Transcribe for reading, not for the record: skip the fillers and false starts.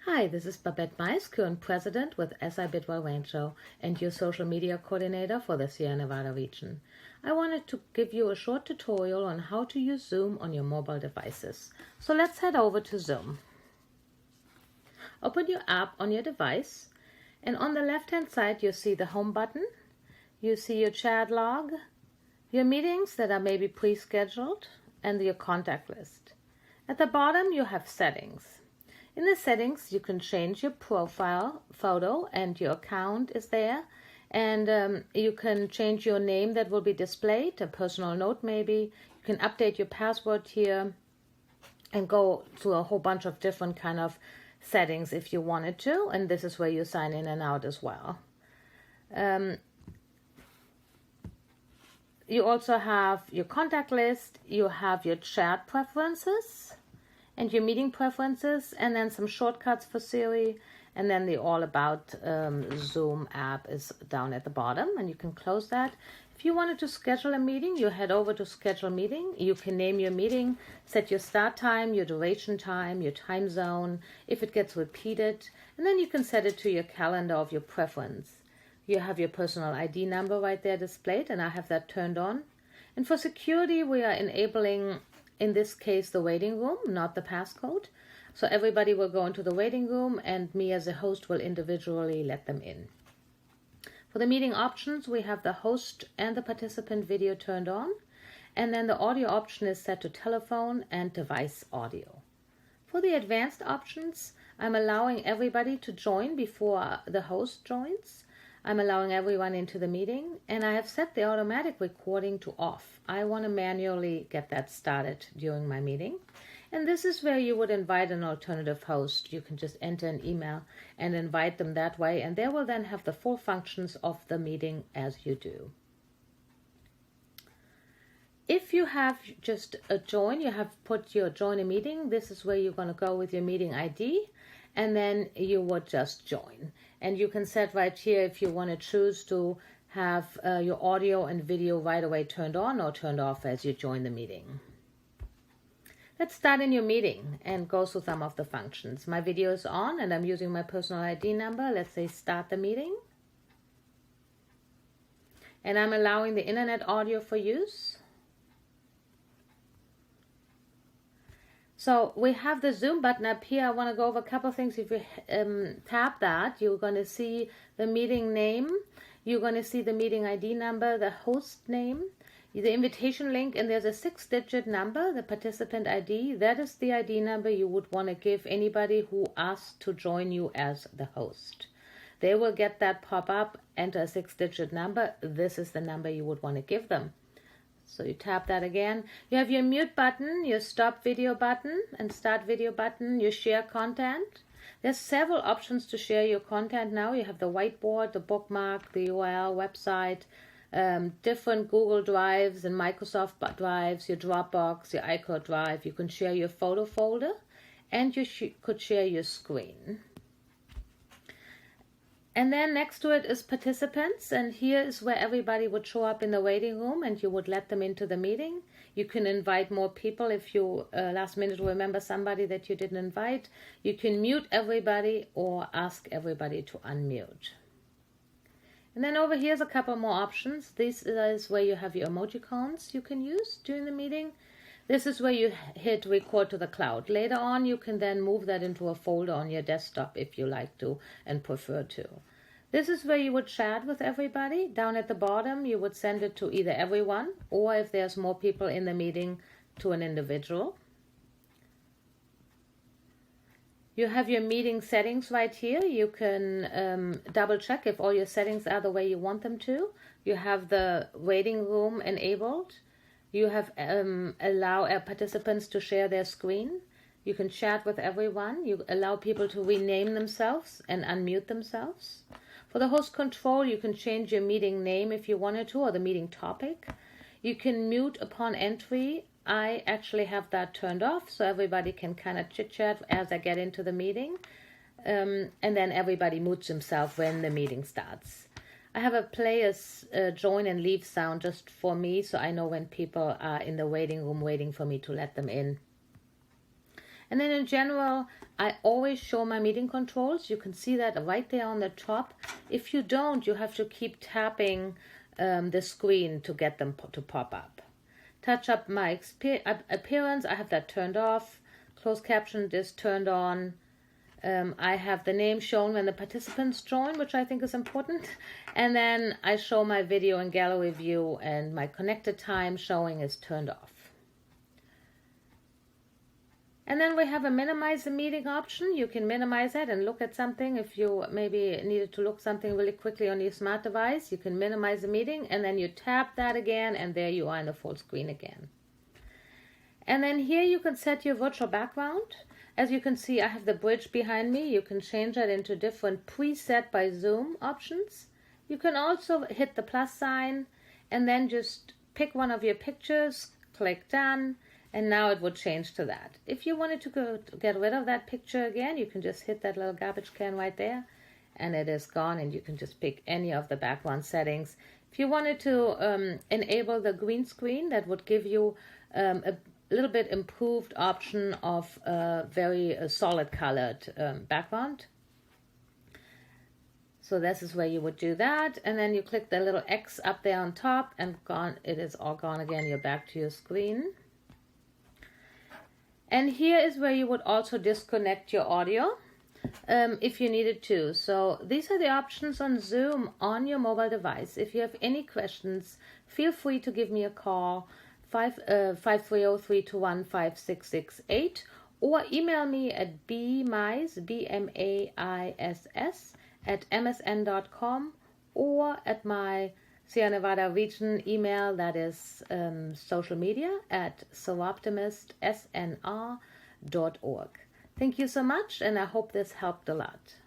Hi, this is Babette Mais, current president with SI Bidwell Rancho and your social media coordinator for the Sierra Nevada region. I wanted to give you a short tutorial on how to use Zoom on your mobile devices. So let's head over to Zoom. Open your app on your device, and on the left-hand side you see the home button. You see your chat log, your meetings that are maybe pre-scheduled, and your contact list. At the bottom you have settings. In the settings, you can change your profile photo and your account is there. And you can change your name that will be displayed, a personal note maybe. You can update your password here and go to a whole bunch of different kind of settings if you wanted to. And this is where you sign in and out as well. You also have your contact list, you have your chat preferences, and your meeting preferences, and then some shortcuts for Siri, and then the all about Zoom app is down at the bottom, and you can close that. If you wanted to schedule a meeting, you head over to schedule meeting. You can name your meeting, set your start time, your duration time, your time zone, if it gets repeated, and then you can set it to your calendar of your preference. You have your personal ID number right there displayed, and I have that turned on. And for security, we are enabling, in this case, the waiting room, not the passcode. So everybody will go into the waiting room and me as a host will individually let them in. For the meeting options, we have the host and the participant video turned on. And then the audio option is set to telephone and device audio. For the advanced options, I'm allowing everybody to join before the host joins. I'm allowing everyone into the meeting, and I have set the automatic recording to off. I want to manually get that started during my meeting. And this is where you would invite an alternative host. You can just enter an email and invite them that way, and they will then have the full functions of the meeting as you do. If you have just a join, you have put your join a meeting, this is where you're going to go with your meeting ID, and then you would just join. And you can set right here if you want to choose to have your audio and video right away turned on or turned off as you join the meeting. Let's start in your meeting and go through some of the functions. My video is on and I'm using my personal ID number. Let's say start the meeting. And I'm allowing the internet audio for use. So we have the Zoom button up here. I want to go over a couple of things. If you tap that, you're going to see the meeting name. You're going to see the meeting ID number, the host name, the invitation link, and there's a 6-digit number, the participant ID. That is the ID number you would want to give anybody who asks to join you as the host. They will get that pop up, enter a 6-digit number. This is the number you would want to give them. So you tap that again. You have your mute button, your stop video button, and start video button, your share content. There's several options to share your content now. You have the whiteboard, the bookmark, the URL, website, different Google Drives and Microsoft Drives, your Dropbox, your iCloud Drive. You can share your photo folder, and you could share your screen. And then next to it is participants, and here is where everybody would show up in the waiting room and you would let them into the meeting. You can invite more people if you last minute remember somebody that you didn't invite. You can mute everybody or ask everybody to unmute. And then over here's a couple more options. This is where you have your emojicons you can use during the meeting. This is where you hit record to the cloud. Later on, you can then move that into a folder on your desktop if you like to and prefer to. This is where you would chat with everybody. Down at the bottom, you would send it to either everyone or if there's more people in the meeting, to an individual. You have your meeting settings right here. You can double check if all your settings are the way you want them to. You have the waiting room enabled. You have allow participants to share their screen. You can chat with everyone. You allow people to rename themselves and unmute themselves. For the host control, you can change your meeting name if you wanted to, or the meeting topic. You can mute upon entry. I actually have that turned off so everybody can kind of chit-chat as I get into the meeting. And then everybody mutes himself when the meeting starts. I have a play a join and leave sound just for me so I know when people are in the waiting room waiting for me to let them in. And then in general, I always show my meeting controls. You can see that right there on the top. If you don't, you have to keep tapping the screen to get them to pop up. Touch up my appearance, I have that turned off. Closed caption is turned on. I have the name shown when the participants join, which I think is important. And then I show my video and gallery view, and my connected time showing is turned off. And then we have a minimize the meeting option. You can minimize it and look at something. If you maybe needed to look something really quickly on your smart device, you can minimize the meeting, and then you tap that again, and there you are in the full screen again. And then here you can set your virtual background. As you can see, I have the bridge behind me. You can change that into different preset by Zoom options. You can also hit the plus sign and then just pick one of your pictures, click done, and now it would change to that. If you wanted to get rid of that picture again, you can just hit that little garbage can right there, and it is gone, and you can just pick any of the background settings. If you wanted to enable the green screen, that would give you a little bit improved option of very solid colored background. So this is where you would do that, and then you click the little X up there on top, and gone. It is all gone again. You're back to your screen. And here is where you would also disconnect your audio if you needed to. So these are the options on Zoom on your mobile device. If you have any questions, feel free to give me a call, 530-321-5668, or email me at bmaiss, B-M-A-I-S-S, @msn.com, or at my Sierra Nevada region email, that is social media at Soroptimist, SNR.org. Thank you so much, and I hope this helped a lot.